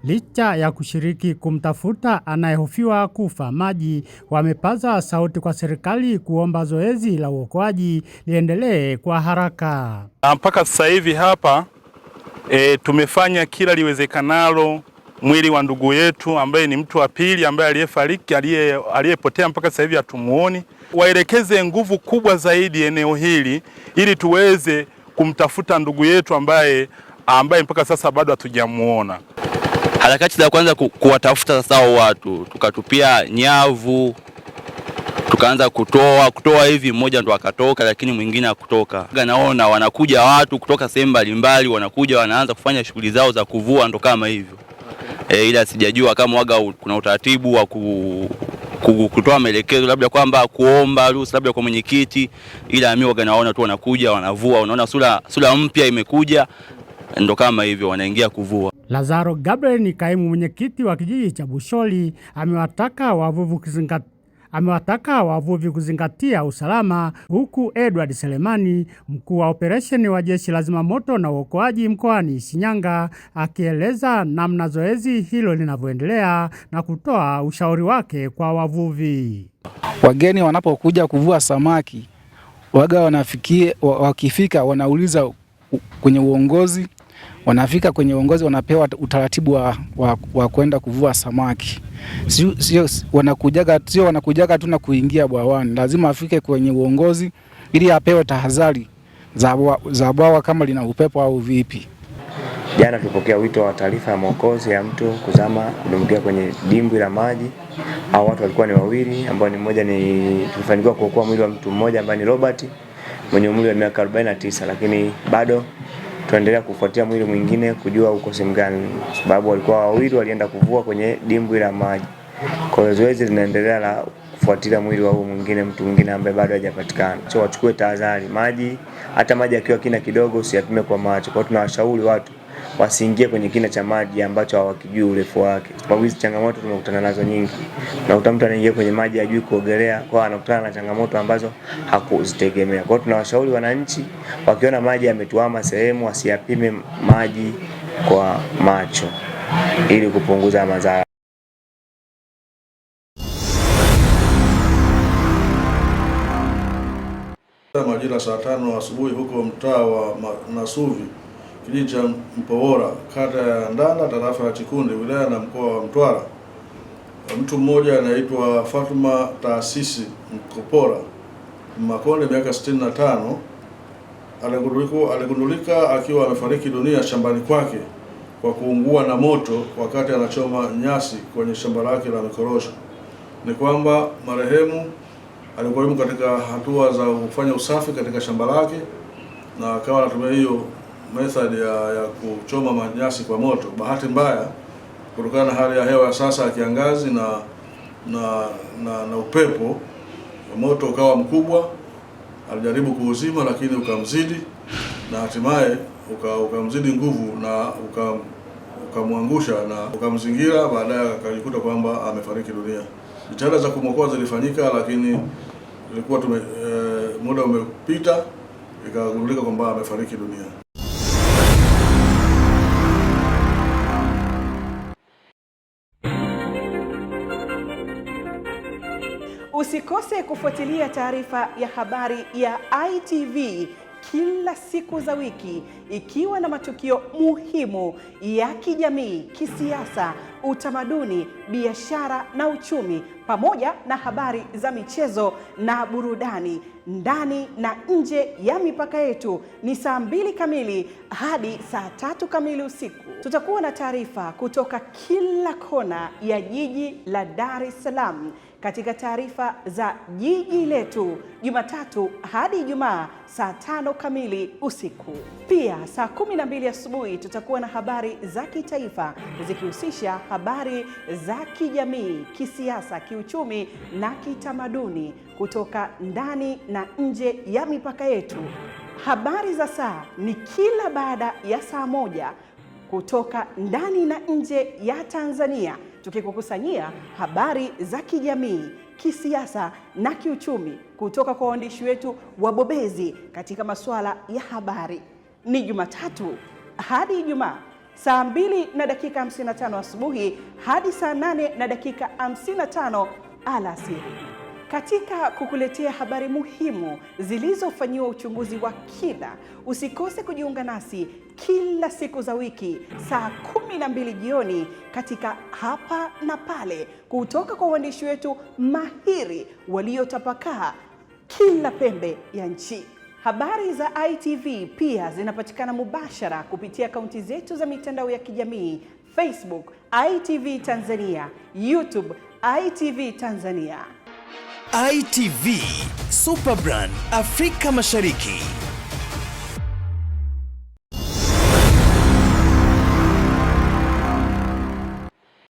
Licha ya kushiriki kumtafuta anayehofiwa kufa maji, wamepaza sauti kwa serikali kuomba zoezi la uokoaji liendelee kwa haraka. Mpaka sasa hivi hapa tumefanya kila liwezekanalo mwili wa ndugu yetu ambaye ni mtu wa pili ambaye aliyefariki aliyepotea mpaka sasa hivi hatumuoni. Waelekeze nguvu kubwa zaidi eneo hili ili tuweze kumtafuta ndugu yetu ambaye mpaka sasa bado hatujamuona. Harakati za kwanza kuwatafuta sasa watu, tukatupia nyavu, tukaanza kutoa hivi, mmoja ndo akatoka lakini mwingine hakutoka. Naona wanakuja watu kutoka sehemu mbalimbali, wanakuja wanaanza kufanya shughuli zao za kuvua, ndo kama hivyo. Ila sijajua kama waga kuna utaratibu wa kutoa maelekezo labda kwamba kuomba ruhusa labda kwa mwenyekiti, ila mimi waga naona tu wanakuja wanavua, unaona sura mpya imekuja, ndo kama hivyo wanaingia kuvua. Lazaro Gabriel ni kaimu mwenyekiti wa kijiji cha Busholi, amewataka wavuvi kuzingatia usalama, huku Edward Selemani, mkuu wa operesheni wa Jeshi la Zimamoto na Uokoaji mkoani Shinyanga, akieleza namna zoezi hilo linavyoendelea na kutoa ushauri wake kwa wavuvi. Wageni wanapokuja kuvua samaki, wakifika wanauliza kwenye uongozi, wanafika kwenye uongozi wanapewa utaratibu wa kwenda kuvua samaki. Sio wanakujaga tu na kuingia bwawani. Lazima afike kwenye uongozi ili apewe tahadhari za bwawa kama lina upepo au vipi. Jana tulipokea wito wa taarifa ya mwokozi ya mtu kuzama kudumbukia kwenye dimbwi la maji. Hao watu walikuwa ni wawili, ambao ni mmoja tulifanikiwa kuokoa mwili wa mtu mmoja ambaye ni Robert mwenye umri wa miaka 49, lakini bado tunaendelea kufuatia mwili mwingine kujua uko sehemu gani, sababu walikuwa wawili walienda kuvua kwenye dimbwi la maji. Kwa hiyo zoezi linaendelea la kufuatilia mwili wa huyo mwingine, mtu mwingine ambaye bado hajapatikana. Wachukue tahadhari, hata maji akiwa kina kidogo usiyapime kwa macho. Kwa hiyo tunawashauri watu wasiingie kwenye kina cha maji ambacho hawakijui urefu wake. Sababu hizi changamoto tumekutana nazo nyingi. Na mtu anaingia kwenye maji hajui kuogelea, kwa anakutana na changamoto ambazo hakuzitegemea. Kwa hiyo tunawashauri wananchi wakiona maji yametuama sehemu wasiyapime maji kwa macho ili kupunguza madhara. Majira saa 5 asubuhi huko mtaa wa Nasuvi, kijiji cha Mpowora, kata ya Ndanda, tarafa ya Chikundi, wilaya na mkoa wa Mtwara, mtu mmoja anaitwa Fatuma Taasisi Mkopora Makonde, miaka 65, aligundulika akiwa amefariki dunia shambani kwake kwa kuungua na moto wakati anachoma nyasi kwenye shamba lake la mikorosho. Ni kwamba marehemu alikuwa katika hatua za kufanya usafi katika shamba lake na akawa anatumia hiyo method ya kuchoma manyasi kwa moto. Bahati mbaya, kutokana na hali ya hewa ya sasa ya kiangazi na upepo, moto ukawa mkubwa. Alijaribu kuuzima lakini ukamzidi, na hatimaye ukamzidi nguvu na ukamwangusha na ukamzingira. Baadaye akajikuta kwamba amefariki dunia. Jitihada za kumwokoa zilifanyika, lakini ilikuwa muda umepita, ikagundulika kwamba amefariki dunia. Usikose kufuatilia taarifa ya habari ya ITV kila siku za wiki, ikiwa na matukio muhimu ya kijamii, kisiasa, utamaduni, biashara na uchumi, pamoja na habari za michezo na burudani ndani na nje ya mipaka yetu. Ni saa 2 kamili hadi saa 3 kamili usiku. Tutakuwa na taarifa kutoka kila kona ya jiji la Dar es Salaam katika taarifa za jiji letu, Jumatatu hadi Ijumaa saa 5 kamili usiku. Pia saa 12 asubuhi tutakuwa na habari za kitaifa zikihusisha habari za kijamii, kisiasa, kiuchumi na kitamaduni kutoka ndani na nje ya mipaka yetu. Habari za saa ni kila baada ya saa 1 kutoka ndani na nje ya Tanzania, tukikukusanyia habari za kijamii, kisiasa na kiuchumi kutoka kwa waandishi wetu wabobezi katika masuala ya habari. Ni Jumatatu hadi Ijumaa saa 2:55 asubuhi hadi saa 8:55 alasiri. Katika kukuletea habari muhimu zilizofanyiwa uchunguzi wa kina, usikose kujiunga nasi kila siku za wiki saa 12 jioni katika Hapa na Pale, kutoka kwa waandishi wetu mahiri waliotapakaa kila pembe ya nchi. Habari za ITV pia zinapatikana mubashara kupitia akaunti zetu za mitandao ya kijamii: Facebook ITV Tanzania, YouTube ITV Tanzania. ITV Superbrand Afrika Mashariki.